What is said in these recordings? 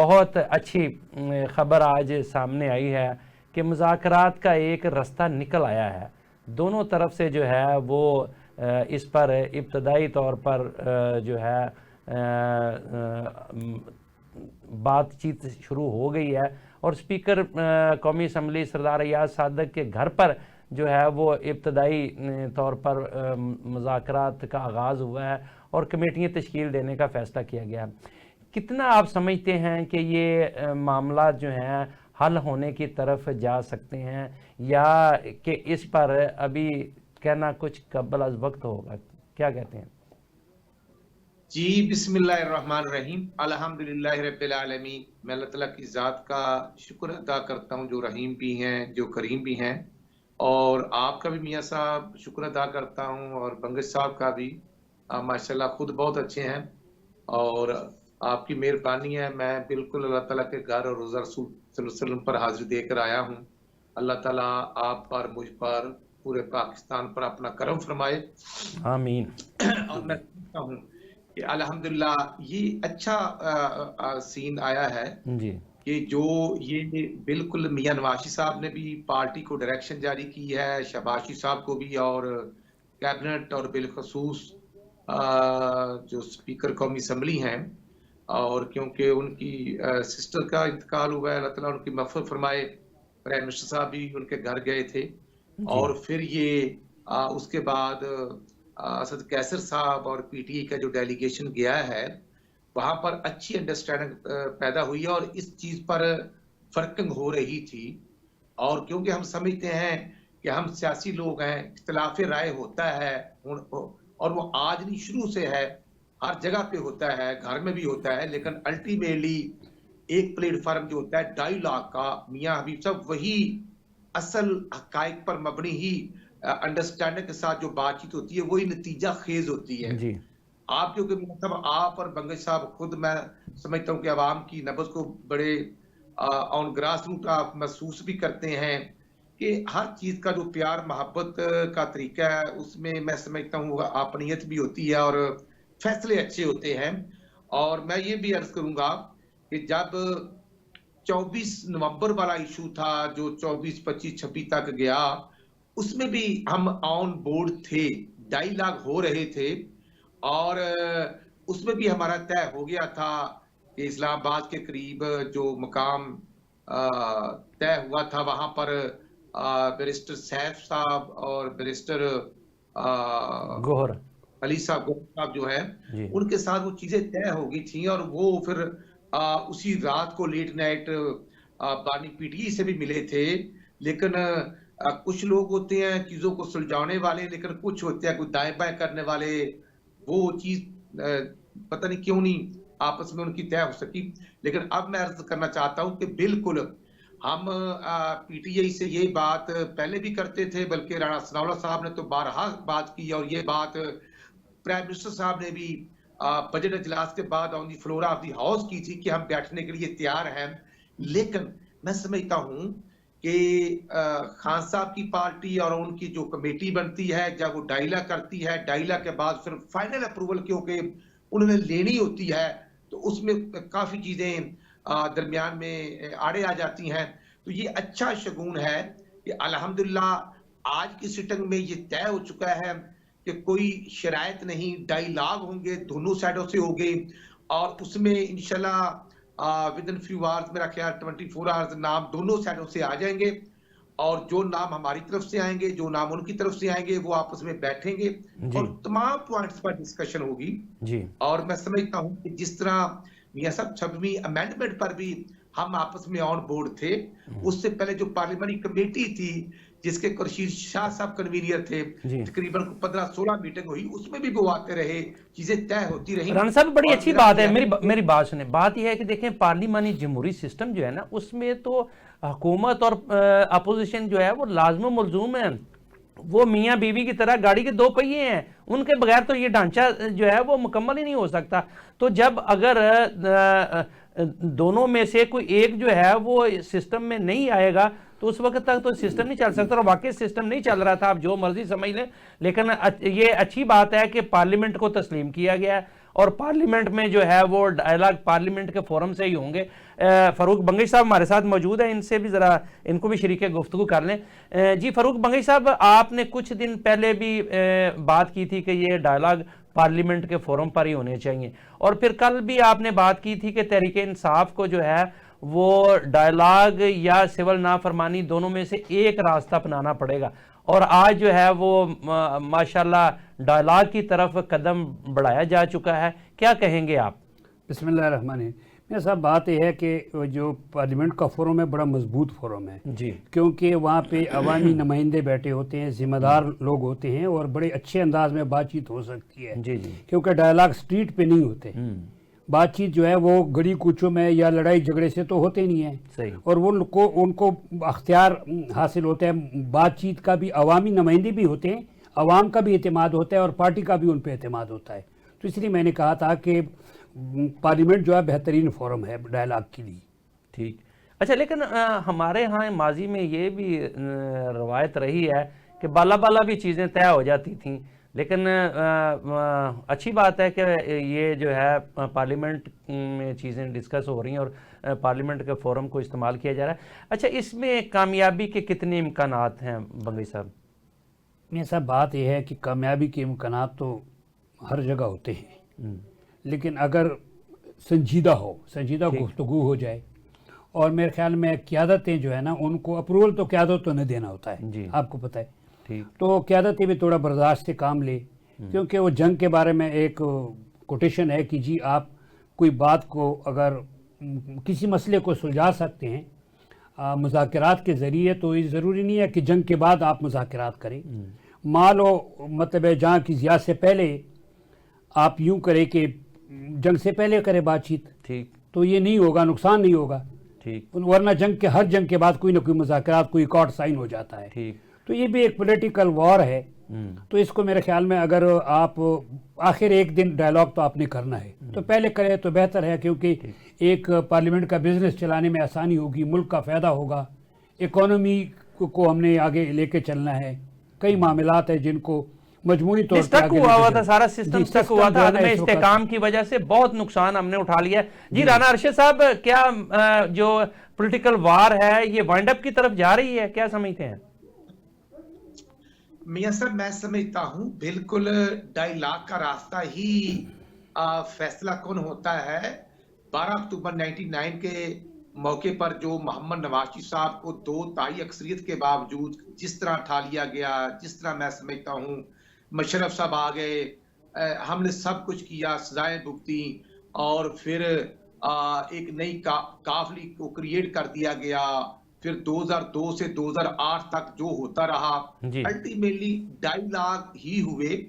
बहुत अच्छी ख़बर आज सामने आई है कि मुज़ाकरात का एक रास्ता निकल आया है। दोनों तरफ से जो है वो इस पर इब्तदाई तौर पर जो है बातचीत शुरू हो गई है और स्पीकर कौमी असम्बली सरदार अयाज सादक के घर पर जो है वो इब्तदाई तौर पर मुज़ाकरात का आगाज़ हुआ है और कमेटियाँ तश्कील देने का फ़ैसला किया गया है। कितना आप समझते हैं कि ये मामला जो हैं हल होने की तरफ जा सकते हैं या कि इस पर अभी कहना कुछ कबल अज़ वक्त होगा, क्या कहते हैं? जी, बिस्मिल्लाहिर्रहमानिर्रहीम, अल्हम्दुलिल्लाहि रब्बिल आलमीन। मैं अल्लाह ताला की ज़ात का शुक्र अदा करता हूँ जो रहीम भी हैं, जो करीम भी हैं, और आपका भी मियाँ साहब शुक्र अदा करता हूँ और बंगश साहब का भी। माशाल्लाह खुद बहुत अच्छे हैं और आपकी मेहरबानी है। मैं बिल्कुल अल्लाह ताला के घर और रोज़ा रसूल सल्लल्लाहु अलैहि वसल्लम पर हाज़िरी देकर आया हूँ। अल्लाह ताला आप पर, मुझ पर, पूरे पाकिस्तान पर अपना करम फरमाए। आमीन। और मैं समझता हूँ कि अल्हम्दुलिल्लाह ये अच्छा सीन आया है जी कि जो ये बिल्कुल मियाँ नवाज़ साहब ने भी पार्टी को डायरेक्शन जारी की है, शहबाज साहब को भी, और कैबिनेट और बिलखसूस जो स्पीकर कौमी असम्बली हैं, और क्योंकि उनकी सिस्टर का इंतकाल हुआ है, अल्लाह ताला उनकी मग़फ़िरत फरमाए। प्राइम मिनिस्टर साहब भी उनके घर गए थे जी और फिर ये उसके बाद असद कैसर साहब और पीटीआई का जो डेलीगेशन गया है वहां पर अच्छी अंडरस्टैंडिंग पैदा हुई है और इस चीज पर फर्किंग हो रही थी। और क्योंकि हम समझते हैं कि हम सियासी लोग हैं, इख्तिलाफ राय होता है और वो आज नहीं शुरू से है, हर जगह पे होता है, घर में भी होता है, लेकिन अल्टीमेटली एक प्लेटफॉर्म जो होता है डायलॉग का, मियां हबीब साहब, वही असल हकाइक पर मबनी ही अंडरस्टैंडिंग के साथ जो बातचीत होती है वही नतीजा खेज होती है। जी आप क्योंकि मतलब आप और बंगश साहब खुद, मैं समझता हूँ कि आवाम की नब्ज को बड़े ऑन ग्रास रूट आप महसूस भी करते हैं कि हर चीज का जो प्यार मोहब्बत का तरीका है उसमें मैं समझता हूँ आपनियत भी होती है और फैसले अच्छे होते हैं। और मैं ये भी अर्ज करूंगा कि जब 24 नवंबर वाला इशू था जो 24, 25, 26 तक गया, उसमें भी हम ऑन बोर्ड थे, डायलॉग हो रहे थे और उसमें भी हमारा तय हो गया था कि इस्लामाबाद के करीब जो मुकाम तय हुआ था वहां पर बैरिस्टर सैफ साहब और बैरिस्टर गोहर अली साहब गोहर साहब जो है, जी उनके साथ वो चीजें तय हो गई थी और वो फिर उसी रात को लेट नाइट बानी पीटीई से भी मिले थे। लेकिन कुछ लोग होते हैं चीजों को सुलझाने वाले, लेकिन कुछ होते हैं कुछ दाएं बाएं करने वाले। वो चीज पता नहीं क्यों नहीं आपस में उनकी तय हो सकी। लेकिन अब मैं अर्ज करना चाहता हूं कि बिल्कुल हम पीटीआई से ये बात पहले भी करते थे, बल्कि राणा सनाउल्लाह साहब ने तो बारहा बात की और ये बात प्राइम मिनिस्टर साहब ने भी बजट इजलास के बाद on the floor of the house की थी कि हम बैठने के लिए तैयार हैं। लेकिन मैं समझता हूं कि खान साहब की पार्टी और उनकी जो कमेटी बनती है, जब वो डायला करती है, डायला के बाद फिर फाइनल अप्रूवल क्योंकि उन्होंने लेनी होती है, तो उसमें काफी चीजें दरमियान में आड़े आ जाती हैं। तो ये अच्छा शगुन है कि अल्हम्दुलिल्लाह आज की सिटिंग में ये तय हो चुका है कि कोई शरायत नहीं, डायलॉग होंगे, दोनों साइडों से होंगे और उसमें इंशाल्लाह विद इन फ्यू आवर्स, मेरा ख्याल 24 आवर्स, नाम दोनों साइडों से आ जाएंगे और जो नाम हमारी तरफ से आएंगे, जो नाम उनकी तरफ से आएंगे, वो आपस में बैठेंगे जी और तमाम पॉइंट्स पर डिस्कशन होगी। जी और मैं समझता हूं कि जिस तरह मियां साहब 26वीं अमेंडमेंट पर भी हम आपस में ऑन बोर्ड थे, उससे पहले जो पार्लियामेंट्री कमेटी थी जिसके खुर्शीद शाह साहब कन्वीनियर थे, जी तकरीबन 15-16 मीटिंग हुई, उसमें भी वो आते रहे, चीजें तय होती रही। राणा साहब बड़ी और अच्छी मेरा बात है, ये मेरी बात सुने। बात यह है कि देखें पार्लिमानी जमहूरी सिस्टम जो है ना उसमें तो हुकूमत और अपोजिशन जो है वो लाजम मलजूम है। वो मियाँ बीवी की तरह गाड़ी के दो पहिए हैं, उनके बगैर तो ये ढांचा जो है वो मुकम्मल ही नहीं हो सकता। तो जब अगर दोनों में से कोई एक जो है वो सिस्टम में नहीं आएगा तो उस वक्त तक तो सिस्टम नहीं चल सकता। और वाकई सिस्टम नहीं चल रहा था, आप जो मर्जी समझ लें, लेकिन ये अच्छी बात है कि पार्लियामेंट को तस्लीम किया गया है और पार्लियामेंट में जो है वो डायलॉग पार्लियामेंट के फोरम से ही होंगे। फ़ारूक बंगश साहब हमारे साथ मौजूद हैं, इनसे भी ज़रा इनको भी शरीक गुफ्तगू कर लें। जी फ़ारूक बंगश साहब, आपने कुछ दिन पहले भी बात की थी कि ये डायलॉग पार्लियामेंट के फोरम पर ही होने चाहिए, और फिर कल भी आपने बात की थी कि तहरीक इंसाफ को जो है वो डायलॉग या सिविल नाफरमानी दोनों में से एक रास्ता अपनाना पड़ेगा, और आज जो है वो माशाल्लाह डायलॉग की तरफ कदम बढ़ाया जा चुका है। क्या कहेंगे आप? बिस्मिल्लाहिर्रहमानिर्रहीम। मेरे साहब बात यह है कि जो पार्लियामेंट का फोरम है बड़ा मजबूत फोरम है जी, क्योंकि वहाँ पे अवामी नुमाइंदे बैठे होते हैं, जिम्मेदार लोग होते हैं और बड़े अच्छे अंदाज में बातचीत हो सकती है। जी जी, क्योंकि डायलॉग स्ट्रीट पे नहीं होते, बातचीत जो है वो गली कूचों में या लड़ाई झगड़े से तो होते नहीं है, सही, और वो उनको अख्तियार हासिल होता है। बातचीत का भी अवामी नुमाइंदे भी होते हैं, अवाम का भी एतमाद होता है और पार्टी का भी उन पर एतमाद होता है। तो इसलिए मैंने कहा था कि पार्लियामेंट जो है बेहतरीन फोरम है डायलॉग के लिए। ठीक। अच्छा, लेकिन हमारे यहाँ माजी में ये भी रवायत रही है कि बाला बाला भी चीज़ें तय हो जाती थीं, लेकिन अच्छी बात है कि ये जो है पार्लियामेंट में चीज़ें डिस्कस हो रही हैं और पार्लियामेंट के फोरम को इस्तेमाल किया जा रहा है। अच्छा, इसमें कामयाबी के कितने इम्कानात हैं बंगई साहब? मेरे साहब बात यह है कि कामयाबी के इम्कानात तो हर जगह होते हैं, लेकिन अगर संजीदा गुफ्तगू हो जाए, और मेरे ख्याल में क़यादतें जो है ना उनको अप्रूवल तो क़यादत तो नहीं देना होता है, आपको पता है। ठीक। तो क़यादतें भी थोड़ा बर्दाश्त से काम ले, क्योंकि वो जंग के बारे में एक कोटेशन है कि जी आप कोई बात को अगर किसी मसले को सुलझा सकते हैं मुज़ाकरात के ज़रिए, तो ये ज़रूरी नहीं है कि जंग के बाद आप मुज़ाकरात करें। मान लो मतलब है जहाँ की ज़ियाद से पहले आप यूं करें कि जंग से पहले करें बातचीत, ठीक, तो ये नहीं होगा, नुकसान नहीं होगा, ठीक, वरना हर जंग के बाद कोई ना कोई मुज़ाकरात, कोई अकॉर्ड साइन हो जाता है, ठीक। तो ये भी एक पॉलिटिकल वॉर है, तो इसको मेरे ख्याल में अगर आप आखिर एक दिन डायलॉग तो आपने करना है तो पहले करें तो बेहतर है, क्योंकि एक पार्लियामेंट का बिजनेस चलाने में आसानी होगी, मुल्क का फ़ायदा होगा, इकोनॉमी को हमने आगे लेके चलना है, कई मामलात हैं जिनको मजमूई तौर पर हुआ था, सारा सिस्टम स्टक हुआ था, अदम इस्तेकाम की वजह से बहुत नुकसान हमने उठा लिया। जी राना अरशद साहब, क्या जो पॉलिटिकल वार है ये वाइंड अप की तरफ जा रही है, क्या समझते हैं? मियां साहब, मैं समझता हूं बिल्कुल डायलॉग का रास्ता ही फैसला कौन होता है। 12 अक्टूबर 1999 के मौके पर जो मोहम्मद नवाज साहब को 2/3 अक्सरियत के बावजूद जिस तरह उठा लिया गया, जिस तरह मैं समझता हूं मुशर्रफ साहब आ गए, हमने सब कुछ किया, सजाएं भुगती, और फिर एक नई काफिली को क्रिएट कर दिया गया। फिर 2002 से 2008 तक जो होता रहा, अल्टीमेटली डायलॉग ही हुए,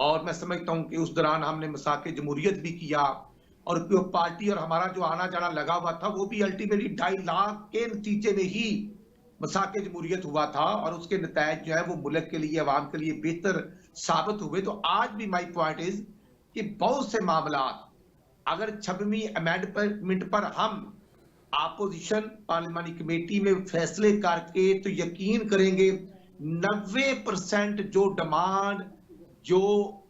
और मैं समझता हूं कि उस दौरान हमने मसाके जमहूरियत भी किया, और पार्टी और हमारा जो आना जाना लगा हुआ था वो भी अल्टीमेटली डायलॉग के नतीजे में ही मसाके जमहूरियत हुआ था, और उसके नतीजे जो है वो मुल्क के लिए, अवाम के लिए बेहतर साबित हुए। तो आज भी माई पॉइंट इज कि बहुत से मामला अगर 26वीं अमेंडमेंट पर हम आपोजिशन पार्लियामानी कमेटी में फैसले करके, तो यकीन करेंगे 90% जो डिमांड, जो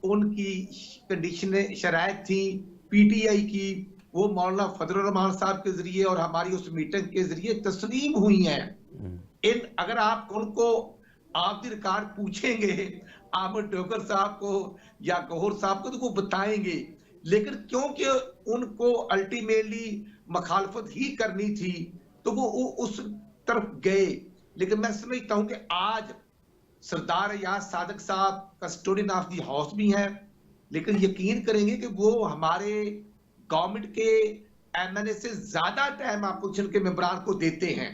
उनकी कंडीशन शराइत थी पीटीआई की, वो मौलाना फजलुर रहमान साहब के जरिए और हमारी उस मीटिंग के जरिए तस्लीम हुई हैं। अगर आप उनको आखिरकार पूछेंगे आमिर डोगर साहब को या गौहर साहब को, तो वो बताएंगे, लेकिन क्योंकि उनको अल्टीमेटली मखालफत ही करनी थी तो वो उस तरफ गए। लेकिन मैं समझता हूं कि आज सरदार अयाज सादिक साहब कस्टोडियन ऑफ दी हाउस भी हैं, लेकिन यकीन करेंगे कि वो हमारे गवर्नमेंट के एमएनए से ज्यादा टाइम अपोजिशन के मेंबरान को देते हैं,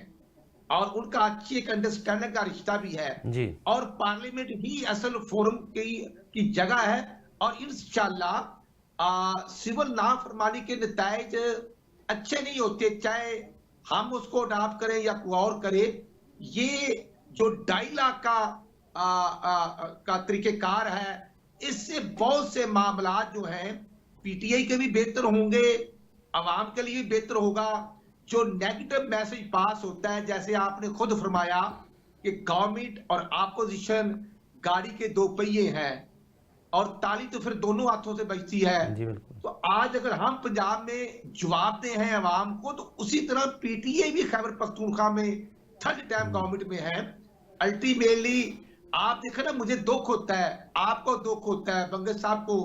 और उनका अच्छी एक अंडरस्टैंडिंग का रिश्ता भी है जी। और पार्लियामेंट ही असल फोरम की जगह है, और इंशाल्लाह सिविल नाफरमानी के नताइज अच्छे नहीं होते, चाहे हम उसको अडॉप्ट करें या कोई और करे। ये जो डायलॉग का तरीकेकार है, इससे बहुत से मामला जो हैं पीटीआई के भी बेहतर होंगे, अवाम के लिए भी बेहतर होगा। जो नेगेटिव मैसेज पास होता है, जैसे आपने खुद फरमाया कि गवर्नमेंट और अपोजिशन गाड़ी के दो पहिए हैं, और ताली तो फिर दोनों हाथों से बजती है। जी बिल्कुल। तो आज अगर हम पंजाब में जवाब दे हैं अवाम को, तो उसी तरह पीटीआई भी खैबर पख्तूनख्वा में थर्ड टाइम गवर्नमेंट में है। अल्टीमेटली आप देखें ना, मुझे दुख होता है, आपको दुख होता है बंगे साहब को,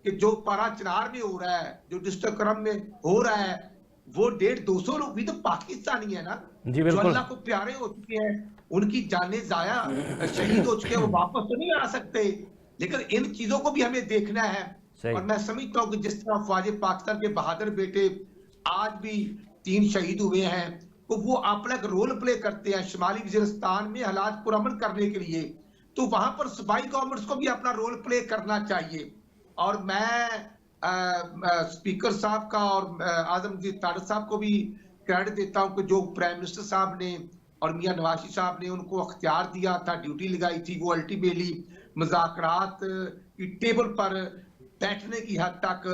कि जो पारा चिनार में हो रहा है, जो डिस्ट्रिक्ट करम में हो रहा है, वो 150-200 लोग भी तो पाकिस्तानी है ना, जी जो बिल्कुल। अल्लाह को प्यारे हो चुके हैं, उनकी जानें जाया शहीद हो चुके हैं, वो वापस तो नहीं आ सकते। लेकिन इन चीजों को भी हमें देखना है। सही। और मैं समझता हूँ कि जिस तरह ख्वाजा पाकिस्तान के बहादुर बेटे आज भी 3 शहीद हुए हैं, तो वो अपना एक रोल प्ले करते हैं शुमाली वजीरिस्तान में हालात पुरअमन करने के लिए। तो वहां पर सूबाई गवर्नमेंट्स को भी अपना रोल प्ले करना चाहिए। और मैं स्पीकर साहब का और आजमगीर तारड़ साहब को भी क्रेडिट देता हूं कि जो प्राइम मिनिस्टर साहब ने और मियां नवाज साहब ने उनको अख्तियार दिया था, ड्यूटी लगाई थी, वो अल्टीमेटली मुज़ाकरात की टेबल पर बैठने की हद तक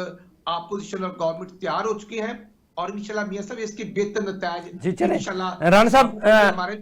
अपोजिशन और गवर्नमेंट तैयार हो चुके हैं। और इंशाल्लाह मियां साहब इसके बेहतर नतीजे जी चले इंशाल्लाह राणा साहब, हमारे